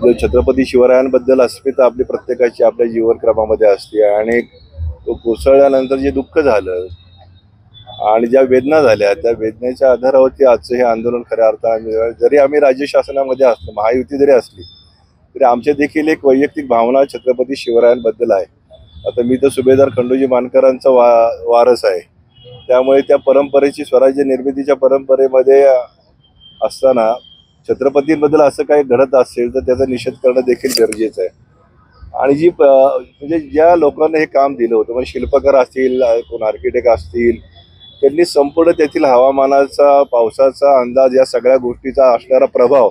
जो छत्रपती शिवरायांबद्दल अस्मिता आपली प्रत्येकाची आपल्या जीवनक्रमामध्ये असते आणि तो कोसळल्यानंतर जे दुःख झालं आणि ज्या वेदना झाल्या त्या वेदनेच्या आधारावरती आजचं हे आंदोलन खऱ्या अर्थाने, जरी आम्ही राज्य शासनामध्ये असलो, महायुती जरी असली तरी आमच्या देखील एक वैयक्तिक भावना छत्रपती शिवरायांबद्दल आहे. आता मी तर सुभेदार खंडोजी मानकरांचा वारस आहे, त्यामुळे त्या परंपरेची, स्वराज्य निर्मितीच्या परंपरेमध्ये असताना छत्रपतींबद्दल असं काही घडत असेल तर त्याचा निषेध करणं देखील गरजेचं आहे. आणि म्हणजे ज्या लोकांना हे काम दिलं होतं, म्हणजे शिल्पकार असतील, कोण आर्किटेक्ट असतील, त्यांनी संपूर्ण तेथील हवामानाचा, पावसाचा अंदाज, या सगळ्या गोष्टीचा असणारा प्रभाव,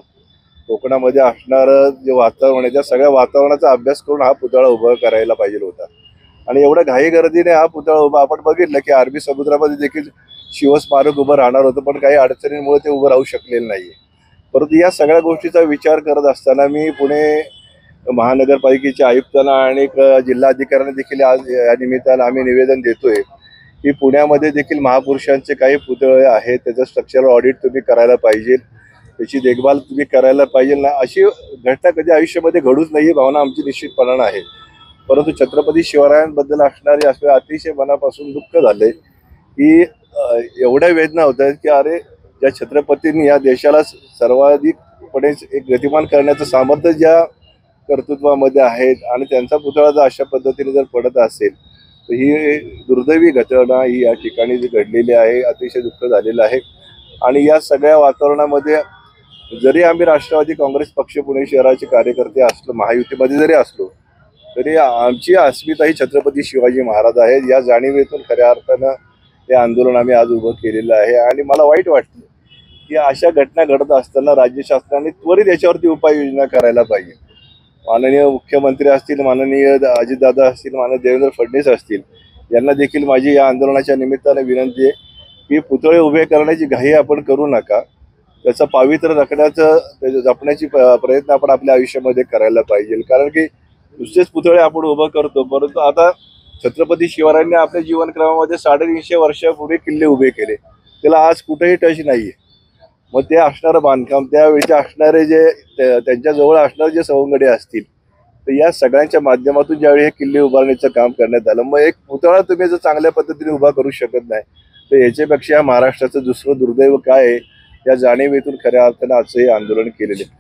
कोकणामध्ये असणारं जे वातावरण आहे, त्या सगळ्या वातावरणाचा अभ्यास करून हा पुतळा उभा करायला पाहिजे होता. आणि एवढ्या घाईगर्दीने हा पुतळा उभा, आपण बघितलं की अरबी समुद्रामध्ये देखील शिवस्मारक उभं राहणार होतं, पण काही अडचणींमुळे ते उभं राहू शकलेलं नाहीये. परंतु या सगळ्या गोष्टीचा विचार करत असताना मी पुणे महानगरपालिकेच्या आयुक्तांना आणि जिल्हाधिकाऱ्यांना देखील आज या निमित्तानं आम्ही निवेदन देतोय की पुण्यामध्ये देखील महापुरुषांचे काही पुतळे आहेत, त्याचं स्ट्रक्चरल ऑडिट तुम्ही करायला पाहिजे, त्याची देखभाल तुम्ही करायला पाहिजे ना. अशी घटना कधी आयुष्यामध्ये घडूच नाही, ही भावना आमची निश्चितपणानं आहे. परंतु छत्रपती शिवरायांबद्दल असणारे असे अतिशय मनापासून दुःख झाले की एवढ्या वेदना होत आहेत की अरे, ज्या छत्रपतींनी या देशाला सर्वाधिकपणे एक गतिमान करण्याचं सामर्थ्य ज्या कर्तृत्वामध्ये आहेत आणि त्यांचा पुतळा जर अशा पद्धतीने जर पडत असेल तर ही दुर्दैवी घटना ही या ठिकाणी जी घडलेली आहे, अतिशय दुःख झालेलं आहे. आणि या सगळ्या वातावरणामध्ये जरी आम्ही राष्ट्रवादी काँग्रेस पक्ष पुणे शहराचे कार्यकर्ते असलो, महायुतीमध्ये जरी असलो, तरी आमची अस्मिता ही छत्रपती शिवाजी महाराज आहेत, या जाणीवेतून खऱ्या अर्थानं हे आंदोलन आम्ही आज उभं केलेलं आहे. आणि मला वाईट वाटतं की अशा घटना घडत असताना राज्य शासनाने त्वरित याच्यावरती उपाययोजना करायला पाहिजे. माननीय मुख्यमंत्री असतील, माननीय अजितदादा असतील, माननीय देवेंद्र फडणवीस असतील, यांना देखील माझी या आंदोलनाच्या निमित्ताने विनंती आहे की पुतळे उभे करण्याची घाई आपण करू नका. त्याचं पावित्र्य राखण्याचं, जपण्याची प्रयत्न आपण आपल्या आयुष्यामध्ये करायला पाहिजे. कारण की नुसतेच पुतळे आपण उभं करतो, परंतु आता छत्रपती शिवरायांनी आपल्या जीवनक्रमामध्ये 350 वर्षापूर्वी किल्ले उभे केले, त्याला आज कुठेही टच नाहीये. मग ते असणारं बांधकाम, त्यावेळेचे असणारे जे त्यांच्याजवळ असणारे जे सवंगडी असतील, तर या सगळ्यांच्या माध्यमातून ज्यावेळी हे किल्ले उभारण्याचं काम करण्यात आलं, मग एक पुतळा तुम्ही जर चांगल्या पद्धतीने उभा करू शकत नाही तर याच्यापेक्षा महाराष्ट्राचं दुसरं दुर्दैव काय आहे, या जाणीवेतून खऱ्या अर्थानं आजचं हे आंदोलन केलेलं आहे.